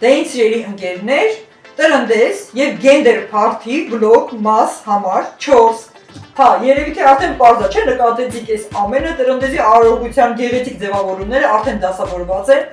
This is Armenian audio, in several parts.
Դե ինձ սիրելի ընկերներ, տրնդես եւ գենդեր party բլոկ մաս համար 4 Հա, երևի թե արդեն պարզա չէ, նկատեցիք այս ամենը տրնդեզի արարողության գեղեցիկ ձևավորումները արդեն դասավորված են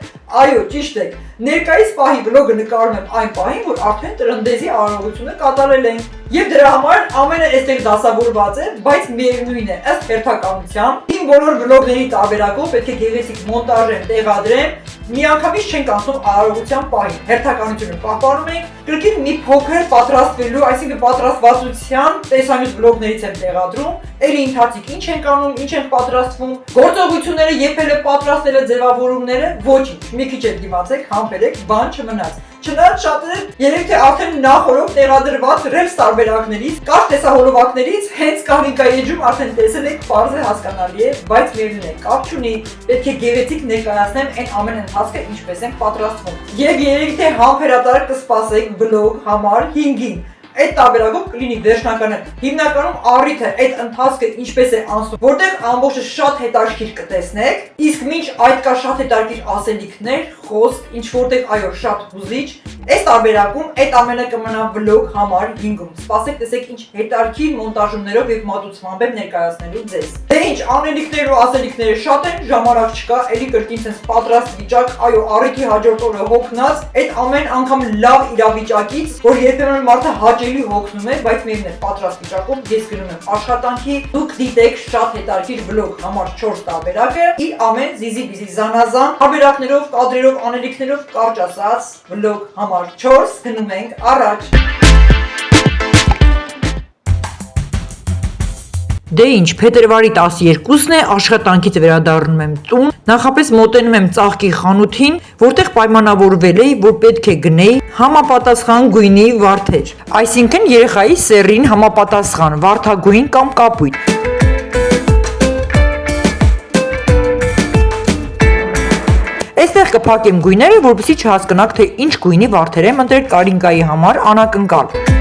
Այո, ճիշտ եք, ներկայիս պահի բլոգը նկարում եմ այն պահին, որ արդեն տրնդեզի արարողությունը կատարել ենք Եվ դրա համար ամենը այստեղ դասավորված է, բայց միևնույն է, ըստ հերթականության Իմ բոլոր բլոգների տարբերակով պետք է գեղեցիկ մոնտաժեմ, տեղադրեմ Միանգամից չենք անցնում արարողության պահին, հերթականությունը պահպանում ենք Կրկին մի փոքր պատրաստվելու, այսինքն պատրաստվածության տեսանյութ բլոգներից եմ տեղադրում Էլի ընթացիկ ինչ ենք անում, ինչ ենք պատրաստվում Գործողությունները եփելը, պատրաստելը, ձևավորումները, ոչինչ Մի քիչ էլ դիմացեք, համբերեք, բան չմնաց Չնայած շատերը երևի թե արդեն նախորդ տեղադրված ռելս տարբերակներից, կարճ տեսահոլովակներից հենց Կարինկայի էջում արդեն տեսել եք, պարզ է հասկանալի է, բայց միևնույն է, կապ չունի, պետք է գեղեցիկ ներկայացնեմ այն ամեն ընթացքը ինչպես ենք պատրաստվում։ Եվ երևի թե համբերատար կսպասեք բլոգ համար 5-ին։ Այդ տարբերակով կլինի վերջնականը հիմնականում առիթը այդ ընթացքը ինչպես է անցնում, որտեղ ամբողջը շատ հետաքրքիր կտեսնեք, իսկ մինչ այդ կա շատ հետաքրքիր ասելիքներ, խոսք, ինչ որտեղ այո շատ հուզիչ, այս տարբերակում այդ ամենը կմնա վլոգ համար 5-ում։ Սպասեք տեսեք ինչ հետաքրքիր մոնտաժումներով եւ մատուցմամբ եմ ներկայացնելու ձեզ։ Դե ինչ անելիքներ ու ասելիքները շատ են, ժամանակ չկա, էլի կրկին sense պատրաստ վիճակ, այո առիթի հաջորդ օրը հոգնած, այդ ամեն անգամ լավ իրավիճակից, որ երբեմն մարդը Ելի հոգնում է, բայց միևնույն է պատրաստ վիճակով ես գնում եմ աշխատանքի դուք դիտեք շատ հետաքրքիր վլոգ համար 4 տարբերակը իր ամեն զիզի բիզի զանազան տարբերակներով, կադրերով, անելիքներով կարճ ասած վլոգ համար 4 գնում ենք առաջ Դե ինչ, փետրվարի 12-ն է, աշխատանքից վերադառնում եմ տուն, նախապես մոտենում եմ ծաղկի խանութին, որտեղ պայմանավորվել էի, որ պետք է գնեի համապատասխան գույնի վարդեր, այսինքն երեխայի սեռին համապատասխան, վարդագույն կամ կապույտ։ Այստեղ կփակեմ գույները, որպեսզի չհասկանաք, թե ինչ գույնի վարդեր եմ ընտրել Կարինկայի համար անակնկալ։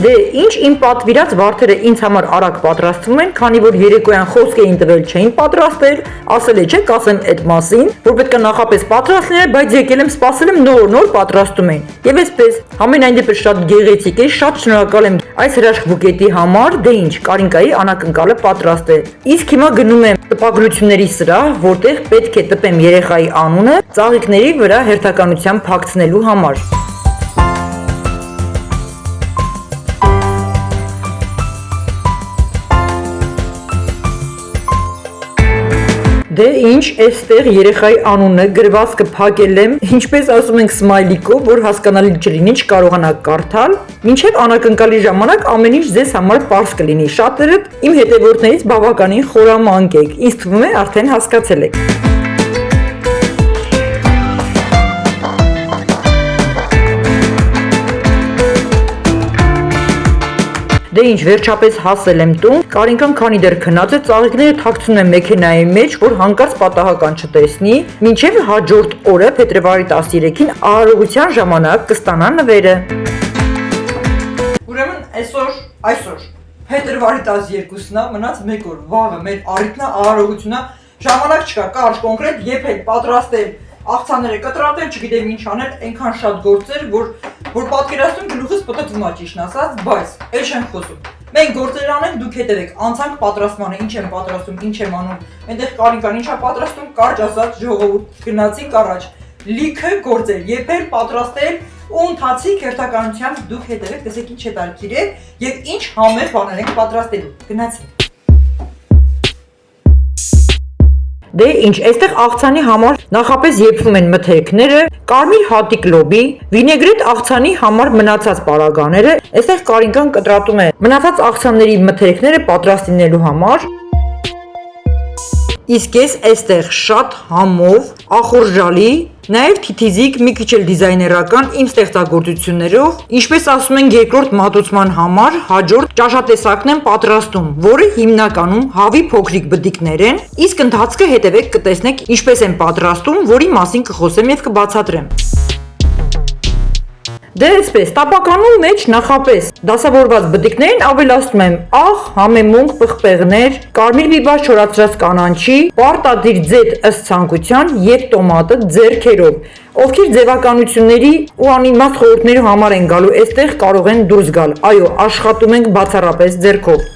Դե ինչ իմ պատվիրած վարդերը ինձ համար արագ պատրաստվում են, քանի որ երեկոյան խոսք էին տվել չէին պատրաստել, ասել է չէ կասեմ այդ մասին, որ պետք է նախապես պատրաստ լինել, բայց եկել եմ սպասել եմ նոր պատրաստում են։ Եվ այսպես, համենայն դեպս շատ գեղեցիկ է, շատ շնորհակալ եմ այս հրաշք բուկետի համար, դե ինչ, Կարինկայի անակնկալը պատրաստ է։ Իսկ հիմա գնում եմ տպագրությունների սրահ, որտեղ պետք է տպեմ երեխայի անունը ծաղիկների վրա հերթականությամբ փակցնելու համար։ Դե ինչ, այստեղ երեխայի անունը գրվածքը փակել եմ, ինչպես ասում ենք սմայլիկով, որ հասկանալի չլինի, չկարողանաք կարդալ, մինչև անակնկալի ժամանակ ամեն ինչ ձեզ համար պարզ կլինի, շատերդ իմ հետևորդներից բավականին խորամանկ եք, ինձ թվում է արդեն հասկացել եք։ Դե ինչ, վերջապես հասել եմ տուն, Կարինկան քանի դեռ քնած է, ծաղիկները թաքցնում եմ մեքենայի մեջ, որ հանկարծ պատահական չտեսնի, մինչև հաջորդ օրը փետրվարի 13-ին արարողության ժամանակ կստանա նվերը։ Ուրեմն այսօր փետրվարի 12-ն է, մնաց 1 օր, վաղը մեր առիթն է, արարողությունն է, ժամանակ չկա, կարճ կոնկրետ, եփել, պատրաստել, աղցանները կտրատել, չգիտեմ ինչ անել, այնքան շատ գործեր, որ պատկերացնում գլուխս պտտվում է ճիշտ ասած, բայց էլ չեմ խոսում։ Մենք գործեր անենք, դուք հետևեք, անցանք պատրաստմանը, ինչ եմ պատրաստում, ինչ եմ անում։ Այնտեղ Կարինկան ինչա պատրաստում, կարճ ասած ժողովուրդ գնացինք առաջ։ Լիքը գործեր, եփել, պատրաստել ու ընթացիկ հերթականությամբ դուք հետևեք, տեսեք ինչ հետաքրքիր է եւ ինչ համեղ բաներ ենք պատրաստելու։ Գնացինք։ Դե ինչ, այստեղ աղցանի համար նախապես եփվում են մթերքները, կարմիր հատիկ լոբի, վինեգրետ աղցանի համար մնացած պարագաները, այստեղ Կարինկան կտրատում է մնացած աղցանների մթերքները պատրաստ լինելու համար, իսկ ես այստեղ շատ համով, ախորժալի, նաև թիթիզիկ, մի քիչ էլ դիզայներական իմ ստեղծագործություններով, ինչպես ասում են երկրորդ մատուցման համար հաջորդ ճաշատեսակն եմ պատրաստում, որը հիմնականում հավի փոքրիկ բդիկներ են, իսկ ընթացքը հետևեք կտեսնեք ինչպես եմ պատրաստում, որի մասին կխոսեմ եւ կբացատրեմ։ Դե այսպես, տապականում մեջ նախապես դասավորված բդիկներին ավելացնում եմ աղ, համեմունք, պղպեղներ, կարմիր բիբար չորացրած կանանչի, պարտադիր ձետ ըստ ցանկության եւ տոմատը ձեռքերով։ Ովքեր ձևականությունների ու անիմաստ խորհուրդների համար են գալու, այստեղ կարող են դուրս գալ։ Այո, աշխատում ենք բացառապես ձեռքով։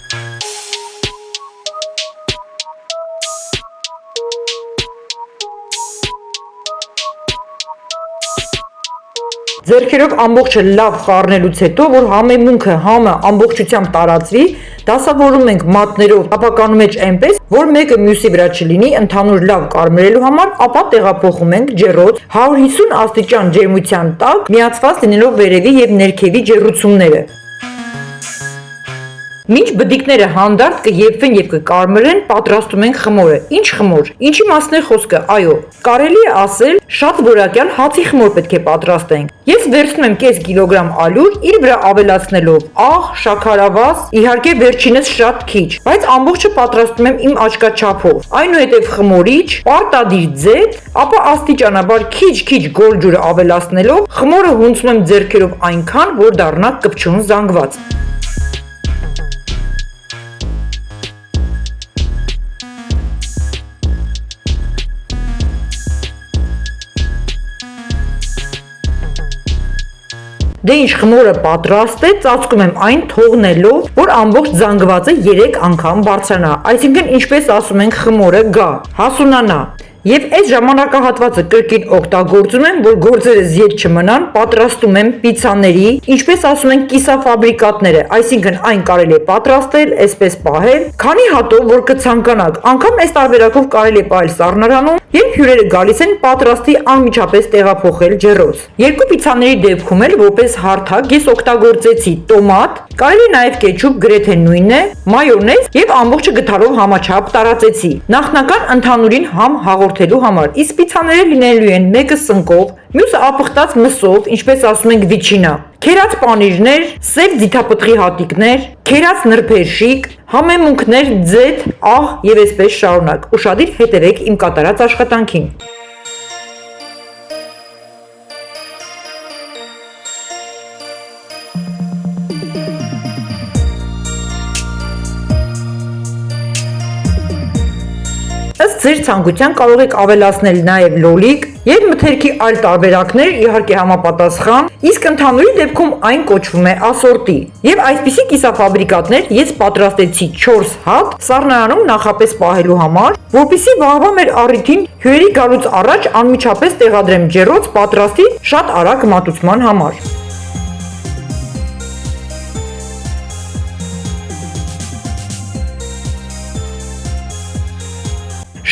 Ձեռքերով ամբողջը լավ խառնելուց հետո, որ համեմունքը համը ամբողջությամբ տարածվի, դասավորում ենք մատներով տապականում մեջ այնպես, որ մեկը մյուսի վրա չլինի ընդհանուր լավ կարմրելու համար, ապա տեղափոխում ենք ջեռոց 150 աստիճան ջերմության տակ, միացված լինելով վերևի եւ ներքևի ջեռուցումները։ Մինչ բդիկները հանդարտ կեփվեն եւ կկարմրեն, պատրաստում ենք խմորը։ Ինչ խմոր։ Ինչի մասն է խոսքը։ Այո, կարելի է ասել, շատ որակյալ հացի խմոր պետք է պատրաստենք։ Ես վերցնում եմ կես կիլոգրամ ալյուր, իր վրա ավելացնելով աղ, շաքարավազ, իհարկե վերջինս շատ քիչ, բայց ամբողջը պատրաստում եմ իմ աչքաչափով։ Այնուհետև խմորիչ, պարտադիր ձետ, ապա աստիճանաբար քիչ-քիչ գորգ ջուրը ավելացնելով խմորը հունցում եմ ձեռքերով այնքան, որ դառնա կպչուն զանգված։ Դե ինչ խմորը պատրաստ է, ծածկում եմ այն թողնելով, որ ամբողջ զանգվածը 3 անգամ բարձրանա, այսինքն ինչպես ասում ենք խմորը գա, հասունանա։ Եվ այս ժամանակահատվածը կրկին օգտագործում եմ, որ գործերս ետ չմնան, պատրաստում եմ պիցցաների, ինչպես ասում են կիսաֆաբրիկատները, այսինքն այն կարելի է պատրաստել, այսպես պահել, քանի հատով որ կցանկանաք, անգամ այս տարբերակով կարելի է պահել սառնարանում, երբ հյուրերը գալիս են պատրաստի անմիջապես տեղափոխել ջեռոց։ Երկու պիցցաների դեպքում էլ որպես հարթակ ես օգտագործեցի տոմատ, կարելի նաև կետչուպ գրեթե նույնն է, մայոնեզ եւ ամբողջը գդալով համաչափ տարածեցի։ Նախնական ընդհանուրին համ հաղորդելու համար, իսկ պիցցաները լինելու են մեկը սնկով, մյուսը ապխտած մսով, ինչպես ասում ենք վիչինա, քերած պանիրներ, սև ձիթապտղի հատիկներ, քերած նրբերշիկ, համեմունքներ, ձետ, աղ եւ այսպես շարունակ։ Ուշադիր հետևեք իմ կատարած աշխատանքին։ Ըստ ձեր ցանկության կարող եք ավելացնել նաև լոլիկ եւ մթերքի այլ տարբերակներ, իհարկե համապատասխան, իսկ ընդհանուրի դեպքում այն կոչվում է ասորտի։ Եվ այսպիսի կիսաֆաբրիկատներ ես պատրաստեցի 4 հատ սառնարանում նախապես պահելու համար, որպեսզի վաղվա մեր առիթին հյուրերի գալուց առաջ անմիջապես տեղադրեմ ջեռոց պատրաստի շատ արագ մատուցման համար։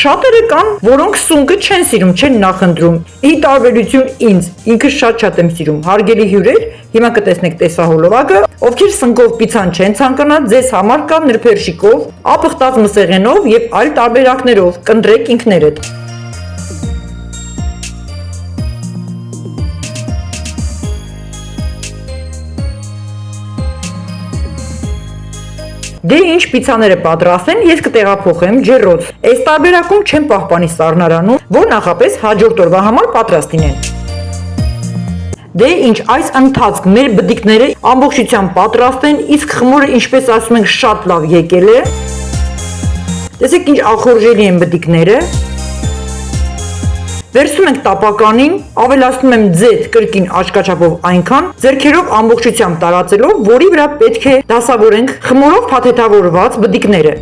Շատերը կան, որոնք սունկը չեն սիրում, չեն նախընտրում։ Ի տարբերություն ինձ, ինքը շատ եմ սիրում։ Հարգելի հյուրեր, հիմա կտեսնեք տեսահոլովակը, ովքեր սնկով պիցցան չեն ցանկանա, ձեզ համար կա նրբերշիկով, ապխտած մսեղենով եւ այլ տարբերակներով, կընտրեք ինքներդ։ Դե ինչ պիցցաները պատրաստ են, ես կտեղափոխեմ ջեռոց։ Այս տարբերակում չեմ պահպանի սառնարանում, որ նախապես հաջորդ օրվա համար պատրաստ լինեն։ Դե ինչ, այս ընթացք մեր բդիկները ամբողջությամբ պատրաստ են, իսկ խմորը, ինչպես ասում ենք, շատ լավ եկել է։ Տեսեք ինչ ախորժելի են բդիկները։ Վերցնում ենք տապականին, ավելացնում եմ ձետ կրկին աչքաչափով այնքան, ձեռքերով ամբողջությամբ տարածելով, որի վրա պետք է դասավորենք խմորով փաթեթավորված բդիկները։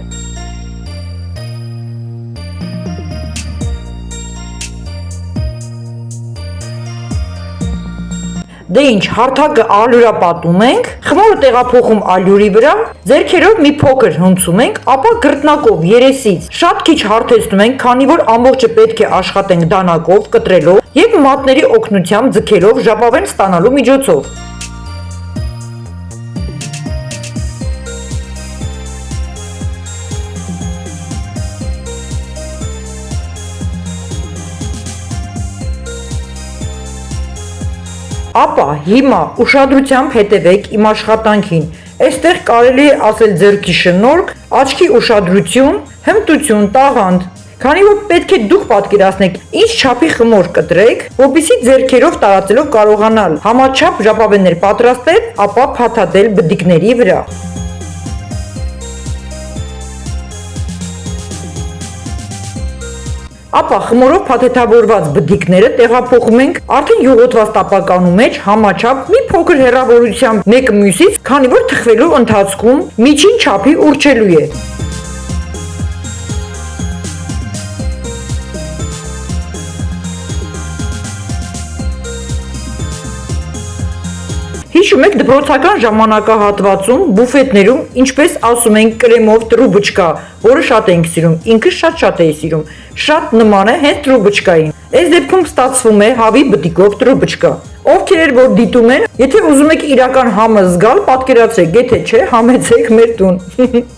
Դե ինչ, հարթակը ալյուրապատում ենք, խմորը տեղափոխում ալյուրի վրա, ձեռքերով մի փոքր հնցում ենք, ապա գրտնակով երեսից շատ քիչ հարթեցնում ենք, քանի որ ամբողջը պետք է աշխատենք դանակով, կտրելով եւ մատների օգնությամբ ձգելով ժապավեն ստանալու միջոցով։ Ապա հիմա ուշադրությամբ հետևեք իմ աշխատանքին, այստեղ կարելի է ասել ձեռքի շնորհք, աչքի ուշադրություն, հմտություն, տաղանդ, Քանի որ պետք է դուք պատկերացնեք ինչ չափի խմոր կտրեք, որպեսզի ձեռքերով տարածելով կարողանալ համաչափ ժապավեններ պատրաստել, ապա փաթաթել բդիկների վրա։ Ապա խմորով փաթեթավորված բդիկները տեղափոխում ենք արդեն յուղոտված տապականի մեջ համաչափ մի փոքր հեռավորությամբ մեկը մյուսից, քանի որ թխվելու ընթացքում միջին չափի ուռչելու է։ Հիշում եք դպրոցական ժամանակահատվածում բուֆետներում, ինչպես ասում ենք, կրեմով տրուբուչկա, որը շատ ենք սիրում, ինքը շատ էի սիրում, շատ նման է հենց տրուբուչկային։ Այս դեպքում ստացվում է հավի բդիկով տրուբուչկա։ Ովքեր որ դիտում են, եթե ուզում եք իրական համը զգալ, պատկերացրեք, եթե չէ, համեցեք մեր տուն։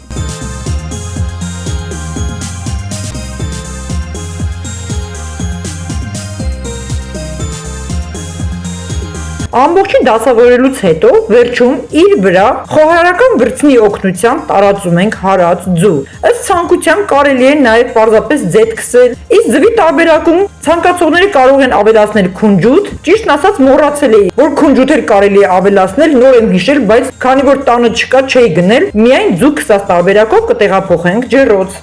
Ամբողջին դասավորելուց հետո վերջում իր վրա խոհարարական վրձնի օգնությամբ տարածում ենք հարած ձու։ Ըստ ցանկության կարելի է նաև պարզապես ձետ քսել։ Իսկ ձվի տարբերակում ցանկացողները կարող են ավելացնել քունջուտ, ճիշտն ասած մոռացել էի, որ քունջուտեր կարելի է ավելացնել, նոր եմ հիշել, բայց քանի որ տանը չկա, չէի գնել, միայն ձու քսած տարբերակով կտեղափոխենք ջեռոց։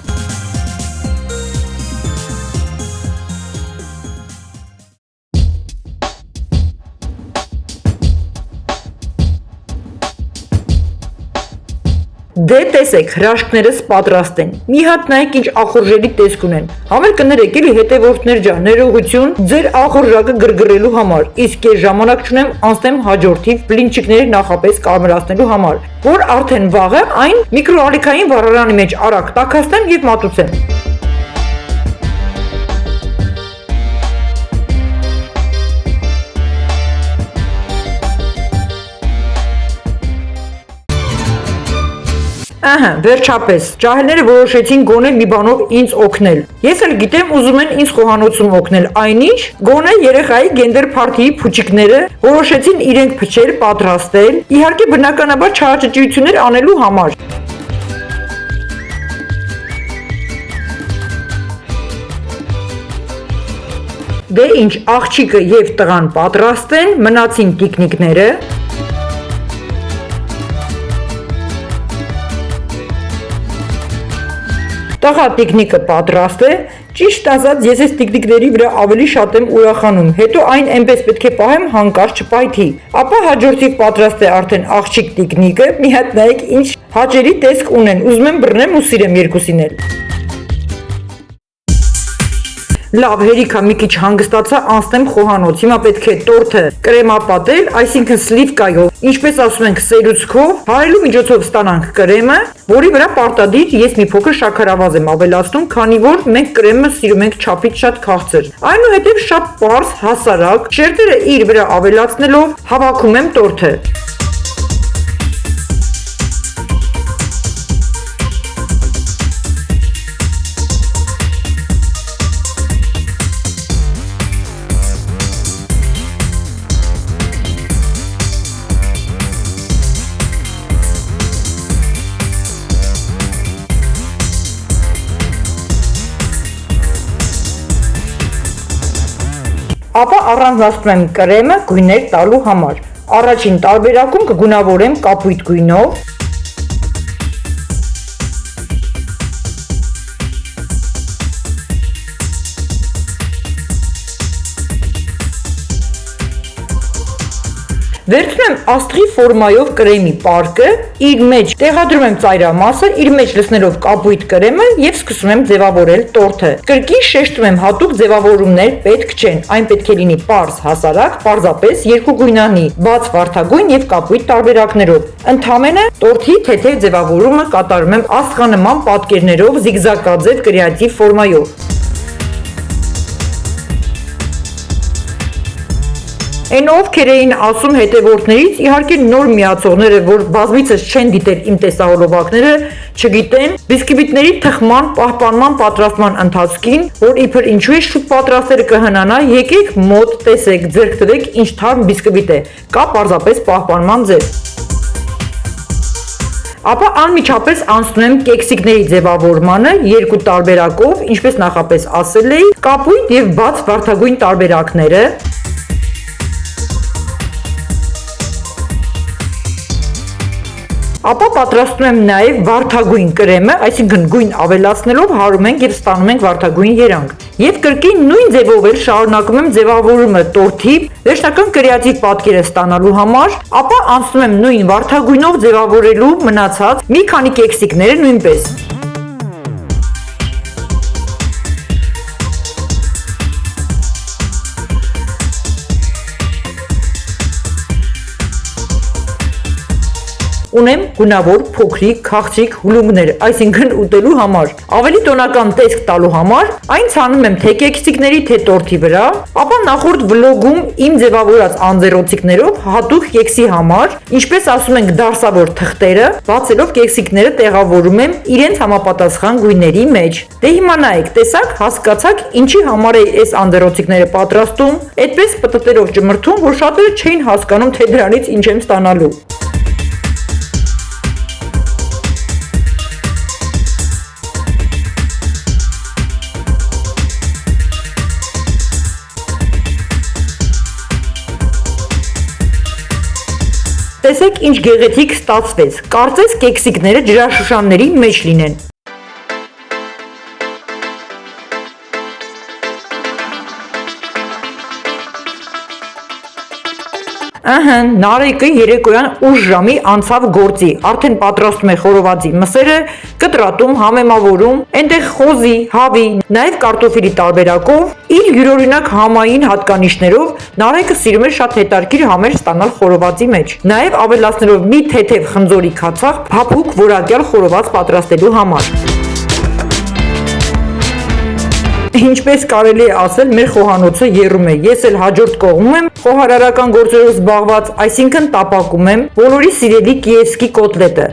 Դե տեսեք, հրաշքներս պատրաստ են։ Մի հատ նայեք ինչ ախորժելի տեսք ունեն։ Համեր կներեք էլի հետևորդներ ջան, ներողություն ձեր ախորժակը գրգռելու համար։ Իսկ ես ժամանակ չունեմ անցնեմ հաջորդի բլինչիկների նախապես կարմրացնելու համար, որ արդեն վաղը այն միկրոալիքային վառարանի մեջ արագ տաքացնեմ եւ մատուցեմ։ Ահա, վերջապես, ջահելները որոշեցին գոնե մի բանով ինձ օգնել։ Ես էլ գիտեմ ուզում են ինձ խոհանոցում օգնել, այնինչ գոնե երեխայի գենդեր փարթիի փուչիկները որոշեցին իրենք փչել, պատրաստել, իհարկե բնականաբար չարաճճիություններ անելու համար։ Դե ինչ, աղջիկը եւ տղան պատրաստ են, մնացին տիկնիկները։ Տղա տիկնիկը պատրաստ է, ճիշտ ասած ես այս տիկնիկների վրա ավելի շատ եմ ուրախանում, հետո այն այնպես պետք է պահեմ հանկարծ չպայթի, ապա հաջորդիվ պատրաստ է արդեն աղջիկ տիկնիկը, մի հատ նայեք ինչ հաճելի տեսք ունեն, ուզում եմ բռնեմ ու սիրեմ երկուսին էլ։ Լավ, հերիքա մի քիչ հանգստացա, անցնեմ խոհանոց, հիմա պետք է տորթը կրեմապատել, այսինքն սլիվկայով, ինչպես ասում ենք սերուցքով, հարելու միջոցով ստանանք կրեմը, որի վրա պարտադիր ես մի փոքր շաքարավազ եմ ավելացնում, քանի որ մենք կրեմը սիրում ենք չափից շատ քաղցր։ Այնուհետև շատ պարզ, հասարակ, շերտերը իր վրա ավելացնելով հավաքում եմ տորթը։ Ապա առանձնացնում եմ կրեմը գույներ տալու համար։ Առաջին տարբերակում կգունավորեմ կապույտ գույնով։ Վերցնում եմ աստղի ֆորմայով կրեմի պարկը, իր մեջ տեղադրում եմ ծայրամասը, իր մեջ լցնելով կապույտ կրեմը եւ սկսում եմ ձևավորել տորթը։ Կրկին շեշտում եմ հատուկ ձևավորումներ պետք չեն, այն պետք է լինի պարզ, հասարակ, պարզապես երկու գույնանի, բաց վարդագույն եւ կապույտ տարբերակներով։ Ընդամենը տորթի թեթև ձևավորումը կատարում եմ աստղանման պատկերներով զիգզագաձև կրեատիվ ֆորմայով։ Այն ովքեր էին ասում հետևորդներից, իհարկե նոր միացողները, որ բազմիցս չեն դիտել իմ տեսահոլովակները, չգիտեն, բիսկվիտների թխման, պահպանման, պատրաստման ընթացքին, որ իբր ինչու է շուտ պատրաստելը կհնանա, եկեք մոտ տեսեք, ձեռք տվեք ինչ թարմ բիսկվիտ է, կա պարզապես պահպանման ձև։ Ապա անմիջապես անցնում եմ կեքսիկների ձևավորմանը երկու տարբերակով, ինչպես նախապես ասել էի, կապույտ եւ բաց վարդագույն տարբերակները։ Ապա պատրաստում եմ նաև վարդագույն կրեմը, այսինքն գույն ավելացնելով հարում ենք եւ ստանում ենք վարդագույն երանգ։ Եվ կրկին նույն ձևով էլ շարունակում եմ ձևավորումը տորթի վերջնական կրեատիվ պատկերը ստանալու համար, ապա անցնում եմ նույն վարդագույնով ձևավորելու մնացած մի քանի կեքսիկները նույնպես։ Ունեմ գունավոր փոքրիկ քաղցիկ հուլունգներ, այսինքն ուտելու համար։ Ավելի տոնական տեսք տալու համար այն ցանում եմ թե կեքսիկների, թե տորթի վրա, ապա նախորդ վլոգում իմ ձևավորած անձեռոցիկներով հատուկ կեքսի համար, ինչպես ասում ենք դարսավոր թղթերը, բացելով կեքսիկները տեղավորում եմ իրենց համապատասխան գույների մեջ։ Դե հիմա նայեք, տեսաք, հասկացաք ինչի համար է այս անձեռոցիկները պատրաստում, այդպես պտտերով ճմրթում, որ շատերը չէին հասկանում, թե դրանից ինչ եմ ստանալու։ Տեսեք ինչ գեղեցիկ ստացվեց, կարծես կեքսիկները ջրաշուշանների մեջ լինեն։ Ահա, Նարեկը երեկոյան 8 ժամի անցավ գործի, արդեն պատրաստում է խորովածի մսերը, կտրատում, համեմավորում, այնտեղ խոզի, հավի, նաև կարտոֆիլի տարբերակով իր յուրօրինակ համային հատկանիշներով Նարեկը սիրում է շատ հետաքրքիր համեր ստանալ խորովածի մեջ, նաև ավելացնելով մի թեթև խնձորի քացախ փափուկ որակյալ խորոված պատրաստելու համար։ Ինչպես կարելի է ասել, մեր խոհանոցը եռում է, ես էլ հաջորդ կողմում եմ խոհարարական գործերով զբաղված, այսինքն տապակում եմ բոլորի սիրելի կիևսկի կոտլետը։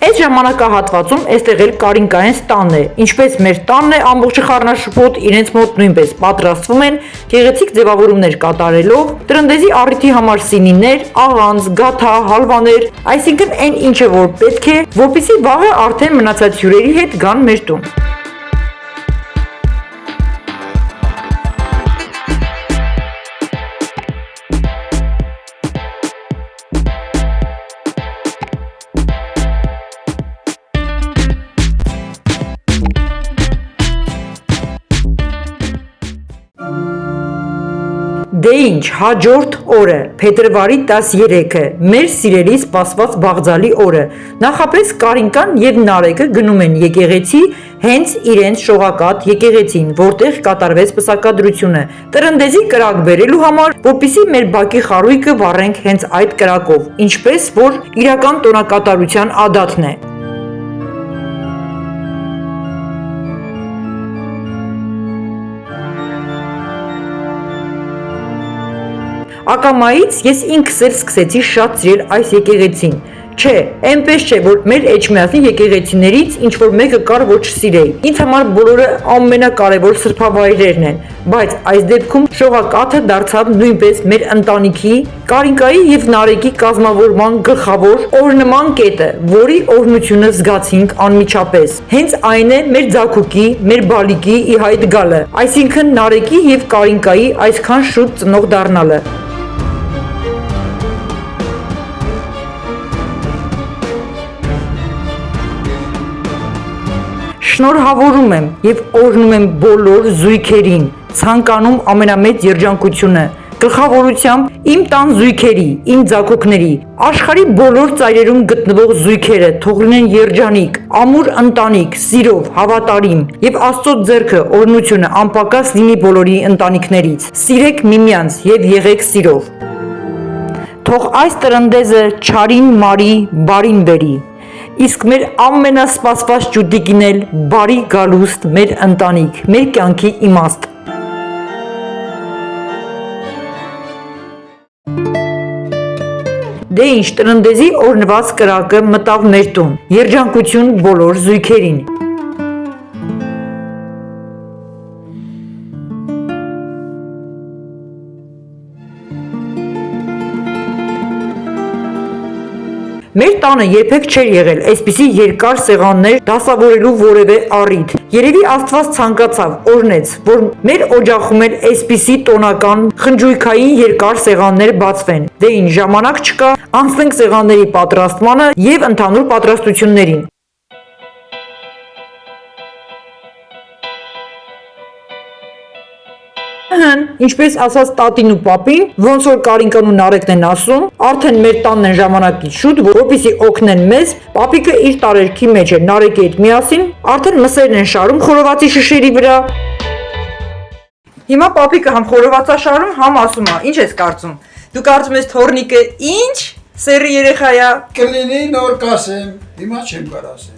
Այս ժամանակահատվածում այստեղ էլ Կարինկայենց տանն է, ինչպես մեր տանն է ամբողջը խառնաշփոթ, իրենց մոտ նույնպես պատրաստվում են գեղեցիկ ձևավորումներ կատարելով, տրնդեզի առիթի համար սինիներ, աղանց, գաթա, հալվաներ, այսինքն այն ինչը որ պետք է, որպեսզի վաղը արդեն մնացած հյուրերի հետ գան մեր տուն։ Դե ինչ, հաջորդ օրը, փետրվարի 13-ը, մեր սիրելի սպասված բաղձալի օրը, նախապես Կարինկան եւ Նարեկը գնում են եկեղեցի, հենց իրենց շողակաթ եկեղեցին, որտեղ կատարվեց պսակադրությունը, տրնդեզի կրակ բերելու համար, որպեսզի մեր բակի խարույկը վառենք հենց այդ կրակով, ինչպես որ իրական տոնակատարության ադաթն է։ Ակամայից ես ինքս էլ սկսեցի շատ սիրել այս եկեղեցին։ Չէ, այնպես չէ, որ մեր Էջմիածնի եկեղեցիներից ինչ որ մեկը կար, որ չսիրեի։ Ինձ համար բոլորը ամենակարևոր սրբավայրերն են, բայց այս դեպքում շողակաթը դարձավ նույնպես մեր ընտանիքի, Կարինկայի եւ Նարեկի կազմավորման գլխավոր օրնման կետը, որի օրհնությունը զգացինք անմիջապես։ Հենց այն է մեր ձագուկի, մեր բալիկի ի հայտ գալը, այսինքն Նարեկի եւ Կարինկայի այսքան շուտ ծնող դառնալը։ Շնորհավորում եմ եւ օրհնում եմ բոլոր զույգերին, ցանկանում ամենամեծ երջանկությունը, գլխավորությամբ իմ տան զույգերի, իմ ձագուկների, աշխարհի բոլոր ծայրերում գտնվող զույգերը թող լինեն երջանիկ, ամուր ընտանիք, սիրով, հավատարիմ եւ Աստծո ձեռքը օրհնությունը անպակաս լինի բոլորի ընտանիքներից։ Սիրեք միմյանց եւ եղեք սիրով։ Թող այս տրնդեզը չարին մարի, բարին բերի։ Իսկ մեր ամենասպասված ճուտիկին էլ բարի գալուստ մեր ընտանիք, մեր կյանքի իմաստ։ Դե ինչ, տրնդեզի օրնված կրակը մտավ մեր տուն, երջանկություն բոլոր զույգերին։ Մեր տանը երբեք չէր եղել այսպիսի երկար սեղաններ դասավորելու որևէ առիթ։ Երևի Աստված ցանկացավ, օրհնեց, որ մեր օջախում էլ այսպիսի տոնական խնջույքային երկար սեղաններ բացվեն։ Դե ինչ ժամանակ չկա, անցնենք սեղանների պատրաստմանը եւ ընդհանուր պատրաստություններին։ Ինչպես ասաց տատին ու պապին, ոնց որ Կարինկան ու Նարեկն են ասում, արդեն մեր տանն են ժամանակից շուտ, որպեսզի օգնեն մեզ, պապիկը իր տարերքի մեջ է Նարեկի հետ միասին, արդեն մսերն են շարում խորովածի շշերի վրա։ Հիմա պապիկը համ խորովածաշարում, համ ասում է, ինչ ես կարծում։ Դու կարծում ես թորնիկը ինչ սերի երեխա է։ Կլինի նոր կասեմ, հիմա չեմ կարող ասեմ։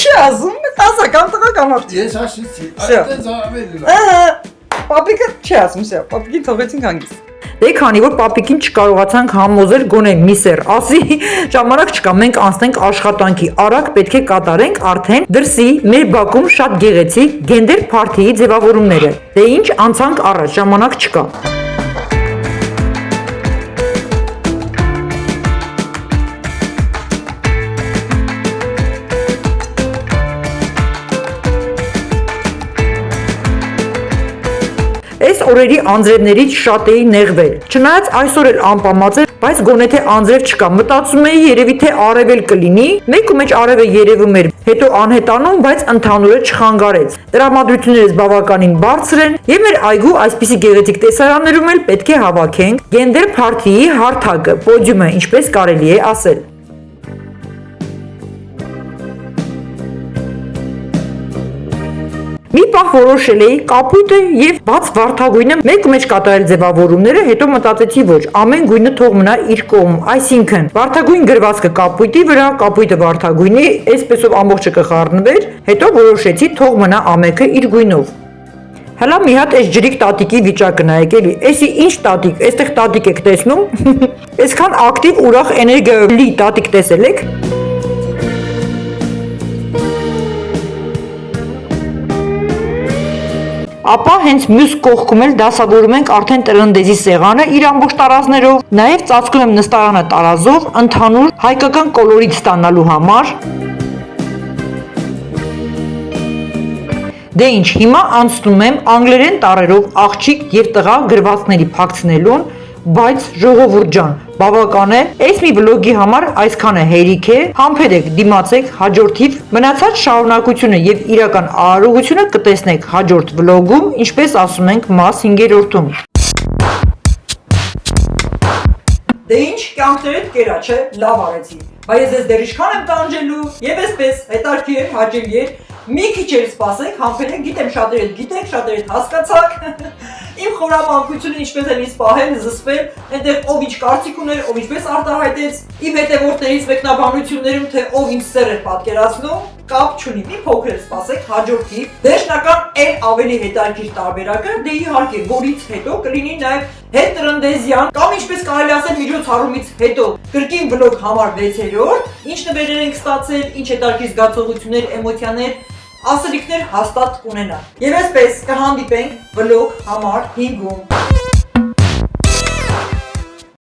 Չի ասում, տասական տղա կամ արդի։ Ես ասեցի, այդտենց ավելի լավ։ Ահա, պապիկը չի ասում, սա, պապիկին թողեցինք հանգիստ։ Դե քանի որ պապիկին չկարողացանք համոզել գոնե մի սեր ասի, ժամանակ չկա, մենք անցնենք աշխատանքի, արագ պետք է կատարենք արդեն դրսի մեր բակում շատ գեղեցիկ գենդեր փարթիի ձևավորումները։ Դե ինչ, անցանք առաջ, ժամանակ չկա։ Այս օրերի անձրևներից շատ էի նեղվել։ Չնայած այսօր էլ անպամած էր, բայց գոնե թե անձրև չկա, մտածում էի երևի թե արև էլ կլինի։ Մեկու մեջ արևը երևում էր, հետո անհետանում, բայց ընդհանուրը չխանգարեց։ Տրամադրություններս բավականին բարձր են, եւ մեր այգու այսպիսի գեղեցիկ տեսարաններում էլ պետք է հավաքենք գենդեր փարթիի հարթակը, պոդիումը, ինչպես կարելի է ասել։ Մի պահ որոշել էի կապույտը եւ բաց վարդագույնը մեկ մեջ կատարել ձևավորումները, հետո մտածեցի ոչ, ամեն գույնը թող մնա իր կողմ, այսինքն վարդագույն գրվածքը կապույտի վրա, կապույտը վարդագույնի, այսպեսով ամբողջը կխառնվեր, հետո որոշեցի թող մնա ամենը իր գույնով։ Հələ մի հատ այս ջրիկ տատիկի վիճակը նայեք էլի, էսի ինչ տատիկ, այստեղ տատիկ եք տեսնում, այսքան ակտիվ ուրախ էներգիայով տատիկ տեսել եք։ Ապա հենց մյուս կողքում էլ դասավորում ենք արդեն տրնդեզի սեղանը իր ամբողջ տարազներով, նաև ծածկում եմ նստարանը տարազով, ընդհանուր հայկական կոլորիտ ստանալու համար։ Դե ինչ, հիմա անցնում եմ անգլերեն տառերով աղջիկ եւ տղա գրվածքների փակցնելուն, բայց ժողովուրդ ջան, բավական է, այս մի վլոգի համար այսքանը հերիք է, համբերեք, դիմացեք, հաջորդիվ մնացած շարունակությունը եւ իրական արարողությունը կտեսնեք հաջորդ վլոգում, ինչպես ասում ենք մաս 5-րդում։ Դե ինչ, կյանքներդ կերա, չէ, լավ արեցի, բայց ես դեռ ինչքան եմ տանջելու եւ այսպես հետարքի է, հաճելի է, մի քիչ էլ սպասեք, համբերեք, գիտեմ շատերը գիտեք, շատերը հասկացաք։ Իմ խորամանկությունը ինչպես էլ ինձ պահել, զսպել, այնտեղ ով ինչ կարծիք ուներ, ով ինչպես արտահայտեց, իմ հետևորդներից մեկնաբանություններում, թե ով ինչ սեր էր պատկերացնում, կապ չունի, մի փոքր էլ սպասեք, հաջորդի, վերջնական էլ ավելի հետաքրքիր տարբերակը, դե իհարկե, որից հետո կլինի նաև հետտրնդեզյան, կամ ինչպես կարելի ասել միջոցառումից հետո, կրկին վլոգ համար 6-րդ, ինչ նվերներ ենք ստացել, ինչ հետաքրքիր զգացողություններ, էմոցիաներ, ասելիքներ հաստատ կունենա։ Եվ այսպես կհանդիպենք վլոգ համար 5-ում։